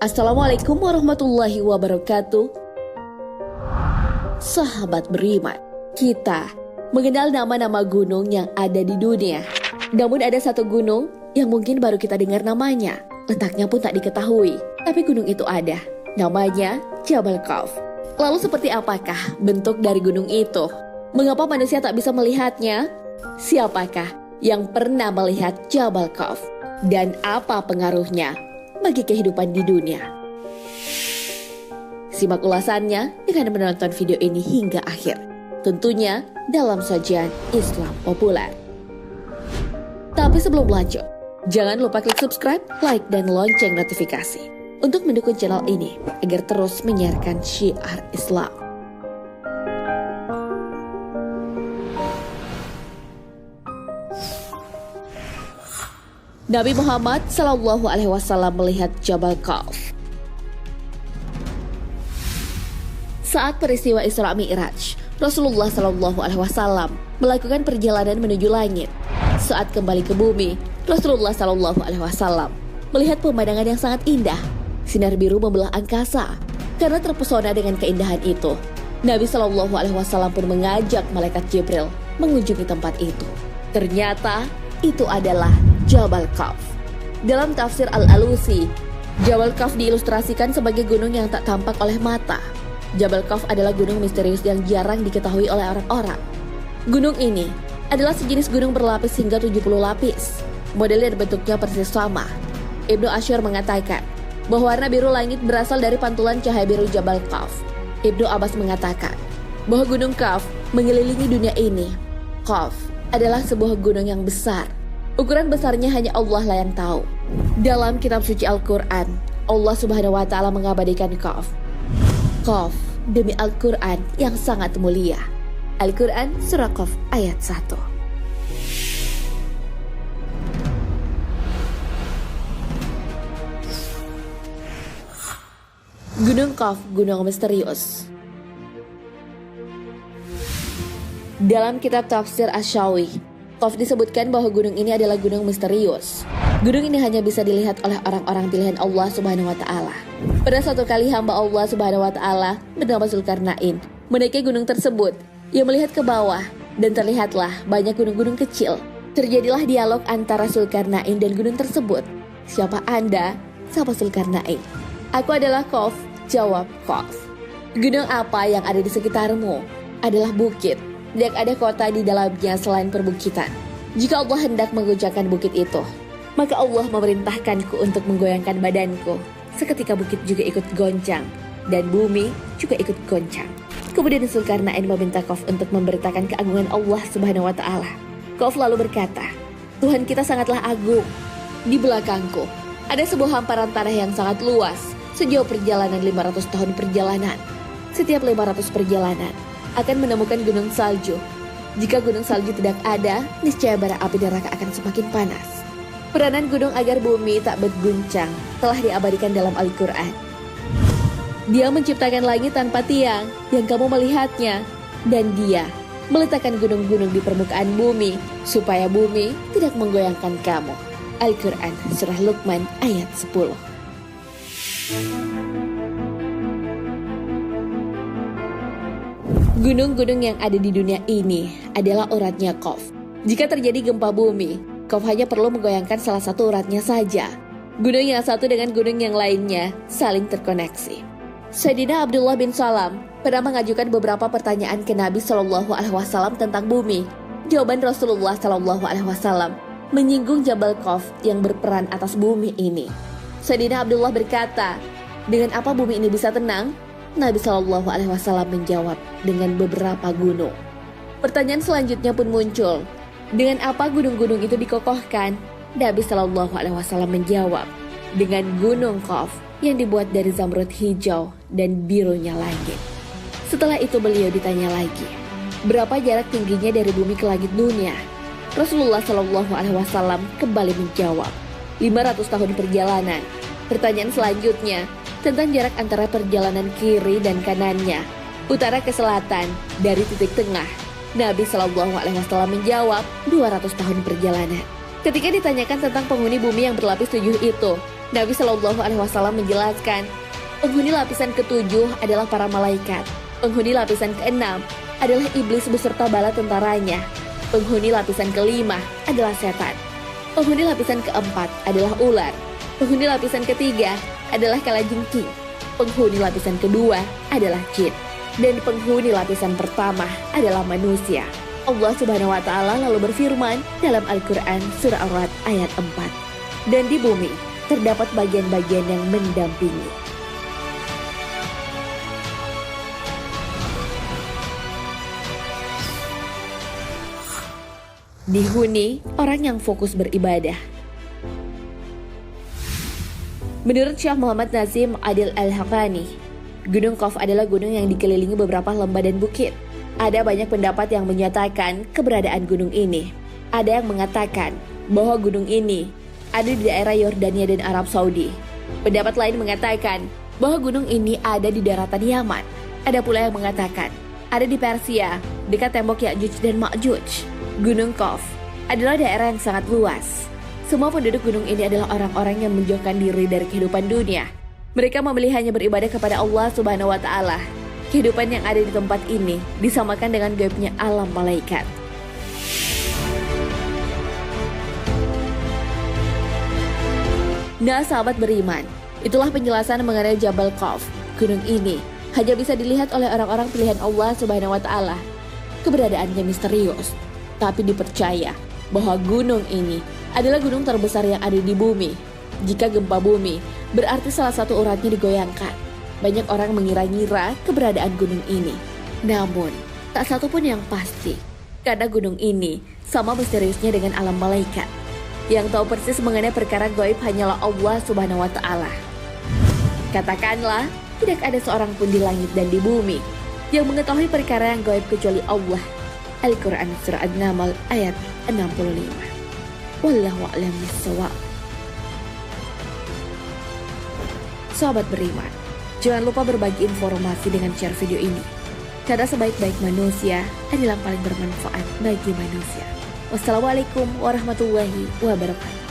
Assalamualaikum warahmatullahi wabarakatuh. Sahabat beriman, kita mengenal nama-nama gunung yang ada di dunia. Namun ada satu gunung yang mungkin baru kita dengar namanya. Letaknya pun tak diketahui. Tapi gunung itu ada. Namanya Jabal Khawf. Lalu seperti apakah bentuk dari gunung itu? Mengapa manusia tak bisa melihatnya? Siapakah yang pernah melihat Jabal Khawf? Dan apa pengaruhnya bagi kehidupan di dunia? Simak ulasannya dengan menonton video ini hingga akhir. Tentunya dalam sajian Islam populer. Tapi sebelum lanjut, jangan lupa klik subscribe, like, dan lonceng notifikasi untuk mendukung channel ini agar terus menyiarkan syiar Islam. Nabi Muhammad SAW melihat Jabal Khawf. Saat peristiwa Isra Mi'raj, Rasulullah SAW melakukan perjalanan menuju langit. Saat kembali ke bumi, Rasulullah SAW melihat pemandangan yang sangat indah. Sinar biru membelah angkasa. Karena terpesona dengan keindahan itu, Nabi SAW pun mengajak malaikat Jibril mengunjungi tempat itu. Ternyata itu adalah Jabal Khawf. Dalam tafsir Al-Alusi, Jabal Khawf diilustrasikan sebagai gunung yang tak tampak oleh mata. Jabal Khawf adalah gunung misterius yang jarang diketahui oleh orang-orang. Gunung ini adalah sejenis gunung berlapis hingga 70 lapis. Model dan bentuknya persis sama. Ibnu Ashur mengatakan bahwa warna biru langit berasal dari pantulan cahaya biru Jabal Khawf. Ibnu Abbas mengatakan bahwa gunung Khawf mengelilingi dunia ini. Khawf adalah sebuah gunung yang besar. Ukuran besarnya hanya Allah lah yang tahu. Dalam kitab suci Al-Quran, Allah Subhanahu wa Ta'ala mengabadikan Khawf. Khawf demi Al-Quran yang sangat mulia. Al-Quran surah Qaf ayat 1. Gunung Khawf, gunung misterius. Dalam kitab tafsir Asy-Syawi, Khawf disebutkan bahwa gunung ini adalah gunung misterius. Gunung ini hanya bisa dilihat oleh orang-orang pilihan Allah Subhanahu wa Ta'ala. Pada suatu kali hamba Allah Subhanahu wa Ta'ala bernama Zulkarnain menaiki gunung tersebut. Ia melihat ke bawah dan terlihatlah banyak gunung-gunung kecil. Terjadilah dialog antara Zulkarnain dan gunung tersebut. Siapa Anda? Sapa Zulkarnain. Aku adalah Khawf, jawab Khawf. Gunung apa yang ada di sekitarmu? Adalah bukit. Dan ada kota di dalamnya selain perbukitan. Jika Allah hendak menggoncangkan bukit itu, maka Allah memerintahkanku untuk menggoyangkan badanku. Seketika bukit juga ikut goncang, dan bumi juga ikut goncang. Kemudian Zulkarnain meminta Khawf untuk memberitakan keagungan Allah Subhanahu wa Ta'ala. Khawf lalu berkata, Tuhan kita sangatlah agung. Di belakangku ada sebuah hamparan tanah yang sangat luas, sejauh perjalanan 500 tahun perjalanan. Setiap 500 perjalanan akan menemukan gunung salju. Jika gunung salju tidak ada, niscaya bara api neraka akan semakin panas. Peranan gunung agar bumi tak berguncang telah diabadikan dalam Al-Quran. Dia menciptakan langit tanpa tiang yang kamu melihatnya, dan dia meletakkan gunung-gunung di permukaan bumi supaya bumi tidak menggoyangkan kamu. Al-Quran surah Luqman ayat 10. Gunung-gunung yang ada di dunia ini adalah uratnya Khawf. Jika terjadi gempa bumi, Khawf hanya perlu menggoyangkan salah satu uratnya saja. Gunung yang satu dengan gunung yang lainnya saling terkoneksi. Sayyidina Abdullah bin Salam pernah mengajukan beberapa pertanyaan ke Nabi SAW tentang bumi. Jawaban Rasulullah SAW menyinggung Jabal Khawf yang berperan atas bumi ini. Sayyidina Abdullah berkata, dengan apa bumi ini bisa tenang? Nabi SAW menjawab dengan beberapa gunung. Pertanyaan selanjutnya pun muncul. Dengan apa gunung-gunung itu dikokohkan? Nabi SAW menjawab dengan gunung Khawf yang dibuat dari zamrud hijau dan birunya langit. Setelah itu beliau ditanya lagi, berapa jarak tingginya dari bumi ke langit dunia? Rasulullah SAW kembali menjawab, 500 tahun perjalanan. Pertanyaan selanjutnya tentang jarak antara perjalanan kiri dan kanannya, utara ke selatan, dari titik tengah. Nabi SAW menjawab 200 tahun perjalanan. Ketika ditanyakan tentang penghuni bumi yang berlapis 7 itu, Nabi Shallallahu Alaihi Wasallam menjelaskan, penghuni lapisan ketujuh adalah para malaikat, penghuni lapisan keenam adalah iblis beserta bala tentaranya, penghuni lapisan kelima adalah setan, penghuni lapisan keempat adalah ular, penghuni lapisan ketiga adalah kalajengking, penghuni lapisan kedua adalah jin, dan penghuni lapisan pertama adalah manusia. Allah Subhanahu wa Ta'ala lalu berfirman dalam Al-Quran Surah Ar-Ra'd ayat 4, dan di bumi terdapat bagian-bagian yang mendampingi. Dihuni orang yang fokus beribadah. Menurut Syekh Muhammad Nazim Adil Al-Haqqani, Gunung Qaf adalah gunung yang dikelilingi beberapa lembah dan bukit. Ada banyak pendapat yang menyatakan keberadaan gunung ini. Ada yang mengatakan bahwa gunung ini ada di daerah Yordania dan Arab Saudi. Pendapat lain mengatakan bahwa gunung ini ada di daratan Yaman. Ada pula yang mengatakan ada di Persia, dekat tembok Ya'juj dan Ma'juj. Gunung Qaf adalah daerah yang sangat luas. Semua penduduk gunung ini adalah orang-orang yang menjauhkan diri dari kehidupan dunia. Mereka memilih hanya beribadah kepada Allah Subhanahu wa Ta'ala. Kehidupan yang ada di tempat ini disamakan dengan gaibnya alam malaikat. Nah, sahabat beriman, itulah penjelasan mengenai Jabal Qaf. Gunung ini hanya bisa dilihat oleh orang-orang pilihan Allah Subhanahu wa Ta'ala. Keberadaannya misterius, tapi dipercaya bahwa gunung ini adalah gunung terbesar yang ada di bumi. Jika gempa bumi, berarti salah satu uratnya digoyangkan. Banyak orang mengira-ngira keberadaan gunung ini. Namun, tak satu pun yang pasti. Karena gunung ini sama misteriusnya dengan alam malaikat. Yang tahu persis mengenai perkara gaib hanyalah Allah Subhanahu wa Ta'ala. Katakanlah, tidak ada seorang pun di langit dan di bumi yang mengetahui perkara yang gaib kecuali Allah. Al-Quran Surah An-Naml ayat 65. Wallahu a'lam bishawab. Sahabat beriman, jangan lupa berbagi informasi dengan share video ini. Karena sebaik-baik manusia adalah yang paling bermanfaat bagi manusia. Wassalamualaikum warahmatullahi wabarakatuh.